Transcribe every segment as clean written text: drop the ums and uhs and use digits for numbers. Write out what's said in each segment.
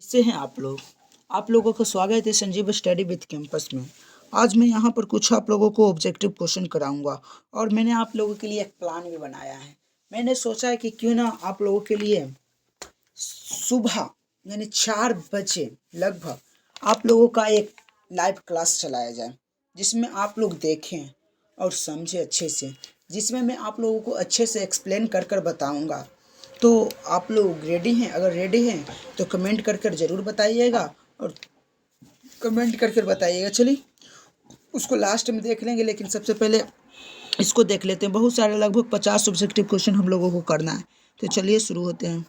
कैसे हैं आप लोगों का स्वागत है संजीव स्टडी विद कैंपस में। आज मैं यहाँ पर कुछ आप लोगों को ऑब्जेक्टिव क्वेश्चन कराऊंगा और मैंने आप लोगों के लिए एक प्लान भी बनाया है। मैंने सोचा है कि क्यों ना आप लोगों के लिए सुबह यानी 4 बजे लगभग आप लोगों का एक लाइव क्लास चलाया जाए, जिसमें आप लोग देखें और समझें अच्छे से, जिसमें मैं आप लोगों को अच्छे से एक्सप्लेन कर कर बताऊँगा। तो आप लोग रेडी हैं? अगर रेडी हैं तो कमेंट कर कर ज़रूर बताइएगा और कमेंट कर कर बताइएगा। चलिए उसको लास्ट में देख लेंगे, लेकिन सबसे पहले इसको देख लेते हैं। बहुत सारे लगभग 50 ऑब्जेक्टिव क्वेश्चन हम लोगों को करना है। तो चलिए शुरू होते हैं।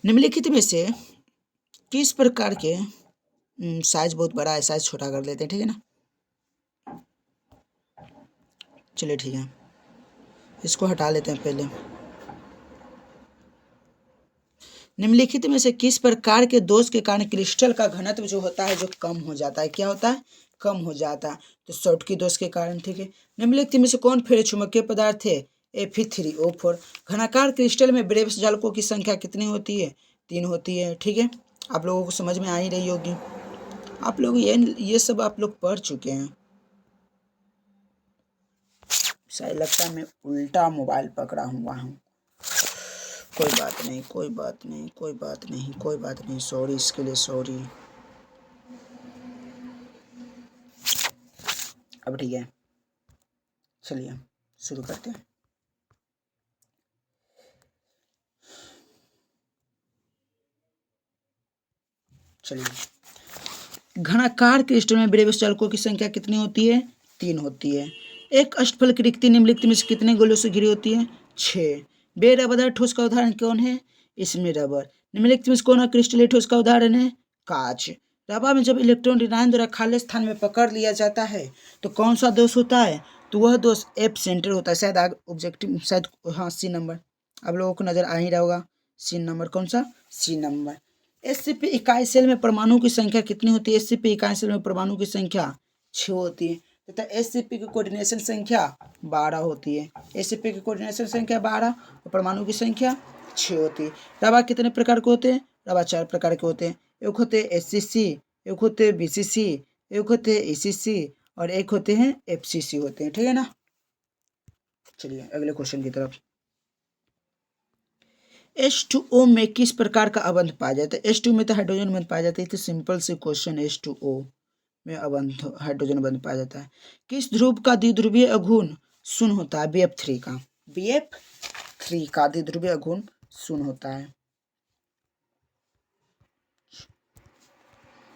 निम्नलिखित में से किस प्रकार के साइज बहुत बड़ा है, साइज छोटा कर लेते हैं, ठीक है ना। चलिए ठीक है, इसको हटा लेते हैं पहले। निम्नलिखित में से किस प्रकार के दोष के कारण क्रिस्टल का घनत्व जो होता है जो कम हो जाता है? क्या होता है? कम हो जाता है। तो शॉर्टकी दोष के कारण, ठीक है। निम्नलिखित में से कौन फेरे चुंबकीय पदार्थ है? Fe3O4। घनाकार क्रिस्टल में ब्रेव्स जालकों की संख्या कितनी होती है? 3 होती है, ठीक है। आप लोगों को समझ में आ ही रही होगी। आप लोग ये सब आप लोग पढ़ चुके हैं। शायद लगता है मैं उल्टा मोबाइल पकड़ा हुआ हूँ। कोई बात नहीं, कोई बात नहीं, कोई बात नहीं, कोई बात नहीं, सॉरी इसके लिए, सॉरी। अब ठीक है, चलिए शुरू करते हैं। चलिए, घनाकार क्रिस्टल में ब्रेव्स चालकों की संख्या कितनी होती है? 3 होती है। एक अष्टफल की रिक्ति निम्नलिखित में से कितने गोलों से घिरी होती है? 6। बेरबदार ठोस का उदाहरण कौन है? इसमें रबर। निम्नलिखित में से कौन क्रिस्टलीय ठोस का उदाहरण है? कांच। रबर में जब इलेक्ट्रॉन ऋणायन द्वारा खाली स्थान में पकड़ लिया जाता है तो कौन सा दोष होता है? तो वह दोष एफ सेंटर होता है। शायद आगे ऑब्जेक्टिव, शायद हाँ सी नंबर आप लोगों को नजर आ ही रहा होगा। सी नंबर कौन सा? C number. एससीपी इकाई सेल में परमाणु की संख्या कितनी होती है? एससीपी इकाई सेल में परमाणु की संख्या 6 होती है तथा एससीपी की कोऑर्डिनेशन संख्या 12 होती है। एससीपी की कोऑर्डिनेशन संख्या 12 और परमाणु की संख्या 6 होती है। रबा कितने प्रकार के होते हैं? रबा 4 प्रकार के होते हैं। एक होते हैं एससीसी, एक होते हैं बीसीसी, एक होते हैं ईसीसी और एक होते हैं एफसीसी होते हैं, ठीक है ना। चलिए अगले क्वेश्चन की तरफ। H2O में किस प्रकार का अबंध पाया जाता है? H2 में तो हाइड्रोजन बंध पाया जाता है। तो सिंपल से क्वेश्चन, H2O में अबंध हाइड्रोजन बंध पाया जाता है। किस ध्रुव का द्विध्रुवीय अघूर्ण शून्य होता है? BF3 का। BF3 का द्विध्रुवीय अघूर्ण शून्य होता है।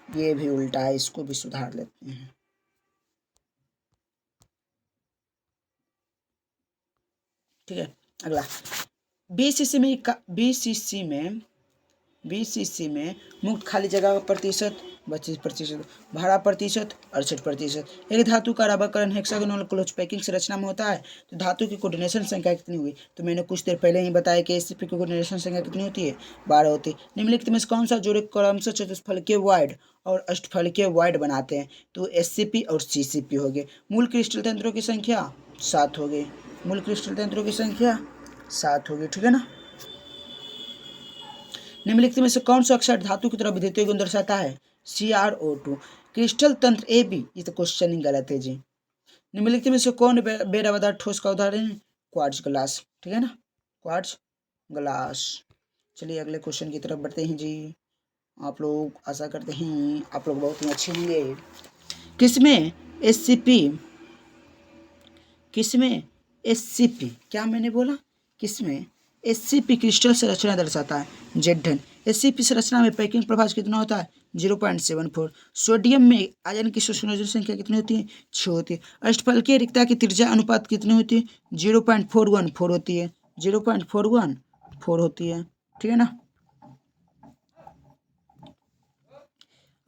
ये भी उल्टा है, इसको भी सुधार लेते हैं। ठीक है, अगला। बीसीसी में मुक्त खाली जगह का प्रतिशत 25%, भाड़ा प्रतिशत 68%। एक धातु का राबाकरण हेक्सागोनल क्लोज पैकिंग संरचना में होता है तो धातु की कोऑर्डिनेशन संख्या कितनी हुई? तो मैंने कुछ देर पहले ही बताया कि एससीपी की कोऑर्डिनेशन संख्या कितनी होती है? 12 होती है। निम्नलिखित में से कौन सा जोड़े क्रमशः चतुष्फलकीय वाइड और अष्टफलकीय वाइड बनाते हैं? तो एससीपी और सीसीपी हो गए। मूल क्रिस्टल तंत्रों की संख्या 7 हो गई। मूल क्रिस्टल तंत्रों की संख्या 7 हो गई, ठीक है ना। निम्नलिखित में से कौन सा अक्षर धातु की तरह विद्युतीय गुण दर्शाता है? CrO2। क्रिस्टल तंत्र ए बी, ये तो क्वेश्चन ही गलत है जी। निम्नलिखित में से कौन बेरबदार ठोस का उदाहरण है? क्वार्ट्ज ग्लास, ठीक है ना, क्वार्ट्ज ग्लास। चलिए अगले क्वेश्चन की तरफ बढ़ते हैं जी। आप लोग आशा करते हैं आप लोग बहुत ही अच्छे होंगे। किसमें एससीपी, किसमें एससीपी, क्या मैंने बोला? किसमें एससीपी क्रिस्टल संरचना दर्शाता है? जेडन। एससीपी संरचना में पैकिंग प्रभाव कितना होता है? 0.74। सोडियम में आयन की संयोजन संख्या कितनी होती है? 6 होती है। अष्टफलकीय रिक्ता की त्रिज्या अनुपात कितनी होती है? 0.414 होती है। 0.414 होती है, ठीक है ना।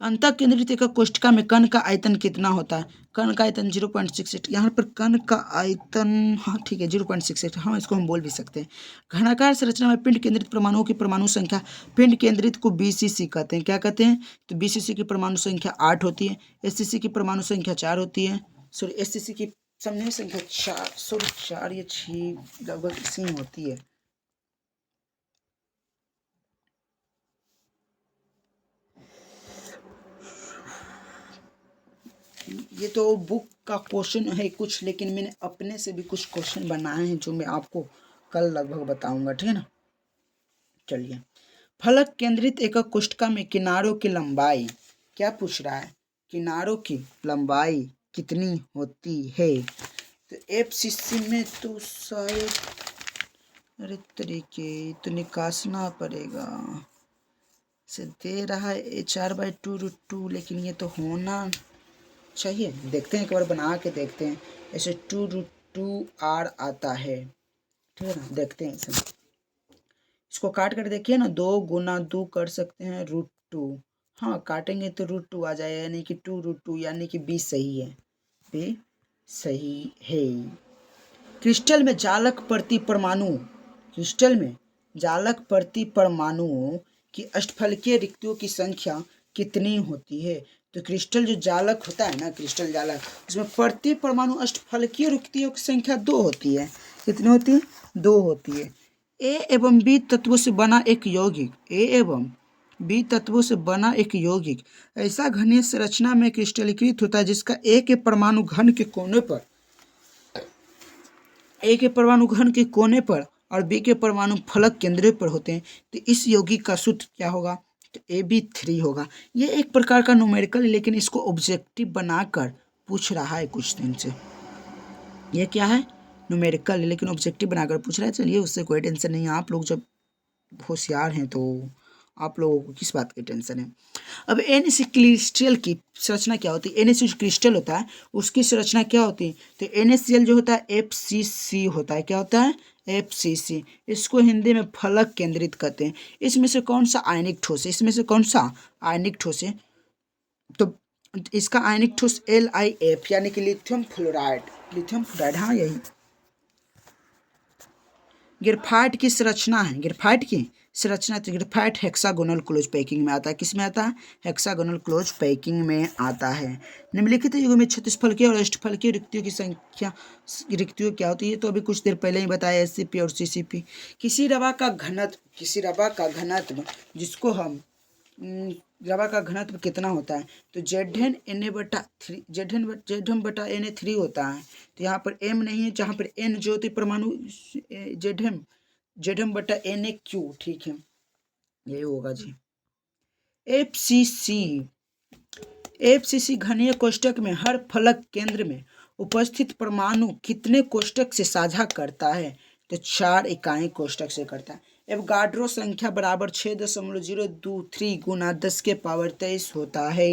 अंतः केंद्रित एকক कोष्ठिका में कण का आयतन कितना होता है? कण का आयतन 0.68। यहाँ पर कण का आयतन, हाँ ठीक है 0.68, हाँ इसको हम बोल भी सकते हैं। घनाकार संरचना में पिंड केंद्रित परमाणुओं की परमाणु संख्या, पिंड केंद्रित को बीसीसी कहते हैं। क्या कहते हैं? तो बीसीसी की परमाणु संख्या 8 होती है। एससीसी की परमाणु संख्या 4 होती है। सॉरी एससीसी की समन्वय संख्या 4 या 6 लगभग इसी में होती है। ये तो बुक का क्वेश्चन है कुछ, लेकिन मैंने अपने से भी कुछ क्वेश्चन बनाए हैं जो मैं आपको कल लगभग बताऊंगा, ठीक है ना। चलिए, फलक केंद्रित एकक कोष्ठका में किनारों की लंबाई, क्या पूछ रहा है, किनारों की लंबाई कितनी होती है। तो FCC में तो शायद, अरे तरीके तो निकासना पड़ेगा, से दे रहा है 4/2√2, लेकिन ये तो होना चाहिए। देखते हैं, एक बार बना के देखते हैं। ऐसे 2√2R आता है, ठीक है ना। देखते हैं इसे, इसको काट कर देखिए ना, 2 × 2 कर सकते हैं √2। हाँ, काटेंगे तो √2 आ जाएगा, यानी कि 2√2, यानी कि बी सही है, बी सही है। क्रिस्टल में जालक प्रति परमाणु, क्रिस्टल में जालक प्रति परमाणुओं की अष्टफलकीय रिक्तियों की संख्या कितनी होती है। तो क्रिस्टल जो जालक होता है ना, क्रिस्टल जालक, उसमें प्रति परमाणु अष्टफलकीय रिक्तियों की संख्या 2 होती है। कितनी होती है, 2 होती है। ए एवं बी तत्वों से बना एक यौगिक, ए एवं बी तत्वों से बना एक यौगिक ऐसा घनीय संरचना में क्रिस्टलीकृत होता है जिसका ए के परमाणु घन के कोने पर, ए के परमाणु घन के कोने पर और बी के परमाणु फलक केंद्र पर होते हैं। तो इस यौगिक का सूत्र क्या होगा, तो AB3 होगा। ये एक प्रकार का न्यूमेरिकल है, लेकिन इसको ऑब्जेक्टिव बनाकर पूछ रहा है कुछ दिन से। ये क्या है, न्यूमेरिकल है, लेकिन ऑब्जेक्टिव बनाकर पूछ रहा है। चलिए, उससे कोई टेंशन नहीं है, आप लोग जब होशियार हैं तो आप लोगों को किस बात की टेंशन है। अब NaC क्रिस्टल की संरचना क्या होती है, NaC जो क्रिस्टल होता है उसकी संरचना क्या होती है। तो NaCl जो होता है FCC होता है, क्या होता है, FCC। इसको हिंदी में फलक केंद्रित कहते हैं। इसमें से कौन सा आयनिक ठोस है, इसमें से कौन सा आयनिक ठोस है, तो इसका आयनिक ठोस LiF, यानी कि लिथियम फ्लोराइड, लिथियम फ्लोराइड, हाँ यही। ग्रेफाइट की संरचना है, ग्रेफाइट की संरचना, तो ग्रेफाइट हेक्सागोनल क्लोज पैकिंग में आता है। किस में आता है, हेक्सागोनल क्लोज पैकिंग में आता है। निम्नलिखित युग में क्षतिस्फलकीय और अष्टफलकीय रिक्तियों की संख्या, रिक्तियों क्या होती है, तो अभी कुछ देर पहले ही बताया, SCP और CCP। किसी रवा का घनत्व, किसी रवा का घनत्व जिसको हम रवा का घनत्व कितना होता है, तो Zn Na/3, Zn/Na3 होता है। तो यहाँ पर M नहीं है, जहाँ पर N जो होती परमाणु Zm/Na3, ठीक है, यही होगा जी। FCC घनीय कोष्ठक में हर फलक केंद्र में उपस्थित परमाणु कितने कोष्ठक से साझा करता है, तो 4 इकाई कोष्ठक से करता है। एवोगाड्रो संख्या बराबर 6.023 × 10⁻23 होता है।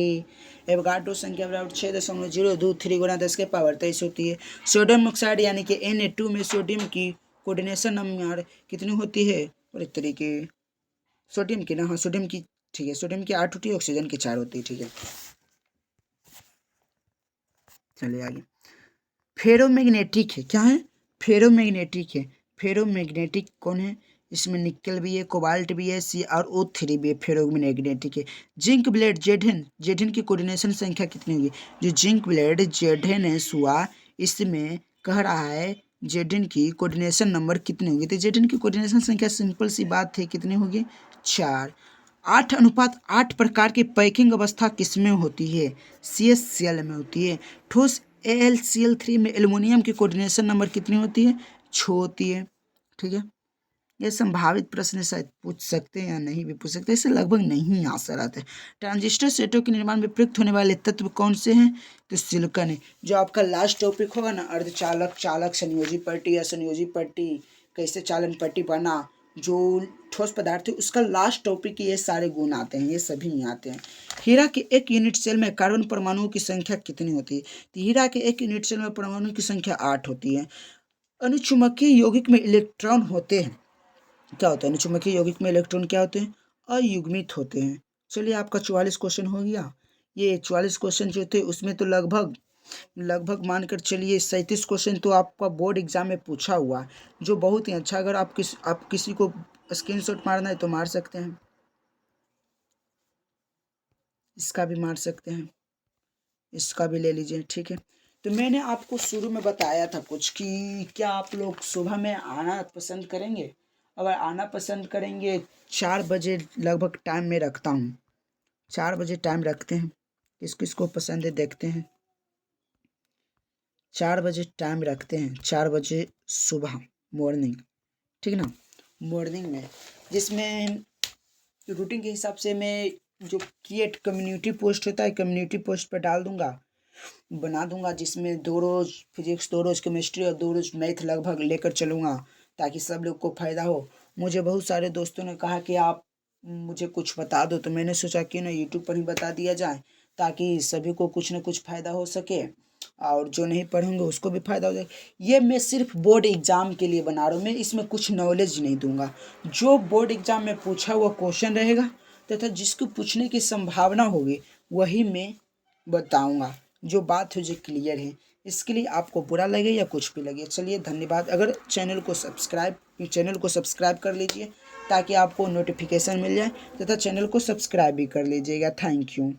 एवोगाड्रो संख्या बराबर 6.023 × 10⁻23 होती है। सोडियम ऑक्साइड यानी कि Na2 में सोडियम की कोऑर्डिनेशन नंबर कितनी होती है, और एक तरीके सोडियम की ना, हाँ सोडियम की, ठीक है, सोडियम की 8 होती है, ऑक्सीजन की 4 होती है, ठीक है। चलिए आगे, फेरोमैग्नेटिक है, क्या है, फेरोमैग्नेटिक है। फेरोमैग्नेटिक कौन है, इसमें निकल भी है, कोबाल्ट भी है, CrO3 भी है, फेरोमैग्नेटिक है। जिंक ब्लेड जेडन की कोऑर्डिनेशन संख्या कितनी होगी, जो जिंक ब्लेड जेडन हुआ, इसमें कह रहा है जेडन की कोऑर्डिनेशन नंबर कितनी होगी, तो जेडन की कोऑर्डिनेशन संख्या सिंपल सी बात है, कितनी होगी, 4। 8:8 प्रकार की पैकिंग अवस्था किसमें होती है, CaCl में होती है। ठोस AlCl3 में एल्युमिनियम की कोऑर्डिनेशन नंबर कितनी होती है, 6 होती है, ठीक है। ये संभावित प्रश्न शायद पूछ सकते हैं या नहीं भी पूछ सकते हैं, इससे लगभग नहीं आंसर आते हैं। ट्रांजिस्टर सेटों के निर्माण में प्रयुक्त होने वाले तत्व कौन से हैं, तो सिलिकॉन है। जो आपका लास्ट टॉपिक होगा ना, अर्धचालक, चालक, संयोजी पट्टी या संयोजी पट्टी, कैसे चालन पट्टी बना, जो ठोस पदार्थ है, उसका लास्ट टॉपिक ये सारे गुण आते हैं, ये सभी नहीं आते हैं। हीरा के एक यूनिट सेल में कार्बन परमाणुओं की संख्या कितनी होती है, तो हीरा के एक यूनिट सेल में परमाणुओं की संख्या 8 होती है। अनुचुंबकीय यौगिक में इलेक्ट्रॉन होते हैं, क्या होता है, अनुचुंबकीय यौगिक में इलेक्ट्रॉन क्या होते हैं, अयुग्मित होते हैं। चलिए, आपका 44 क्वेश्चन हो गया। ये 44 क्वेश्चन जो थे उसमें तो लगभग लगभग मानकर चलिए 37 क्वेश्चन तो आपका बोर्ड एग्जाम में पूछा हुआ है, जो बहुत ही अच्छा। अगर आप किसी को स्क्रीनशॉट मारना है तो मार सकते हैं, इसका भी मार सकते हैं, इसका भी ले लीजिए, ठीक है। तो मैंने आपको शुरू में बताया था कुछ कि क्या आप लोग सुबह में आना पसंद करेंगे। अगर आना पसंद करेंगे, 4 बजे लगभग टाइम में रखता हूँ, 4 बजे टाइम रखते हैं, किस किस को पसंद है देखते हैं। 4 बजे टाइम रखते हैं, 4 बजे सुबह मॉर्निंग, ठीक ना, मॉर्निंग में, जिसमें रूटीन के हिसाब से मैं जो क्रिएट कम्युनिटी पोस्ट होता है, कम्युनिटी पोस्ट पर डाल दूंगा, बना दूंगा, जिसमें 2 रोज़ फिजिक्स, 2 रोज़ केमिस्ट्री और 2 रोज़ मैथ लगभग लेकर चलूँगा, ताकि सब लोग को फ़ायदा हो। मुझे बहुत सारे दोस्तों ने कहा कि आप मुझे कुछ बता दो, तो मैंने सोचा क्यों ना यूट्यूब पर ही बता दिया जाए, ताकि सभी को कुछ न कुछ फ़ायदा हो सके और जो नहीं पढ़ेंगे उसको भी फ़ायदा हो जाए। ये मैं सिर्फ बोर्ड एग्ज़ाम के लिए बना रहा हूँ, मैं इसमें कुछ नॉलेज नहीं दूंगा। जो बोर्ड एग्ज़ाम में पूछा हुआ क्वेश्चन रहेगा तथा जिसको पूछने की संभावना होगी वही मैं बताऊंगा। जो बात है जो क्लियर है, इसके लिए आपको बुरा लगे या कुछ भी लगे, चलिए धन्यवाद। अगर चैनल को सब्सक्राइब कर लीजिए ताकि आपको नोटिफिकेशन मिल जाए, तथा चैनल को सब्सक्राइब भी कर लीजिएगा। Thank you.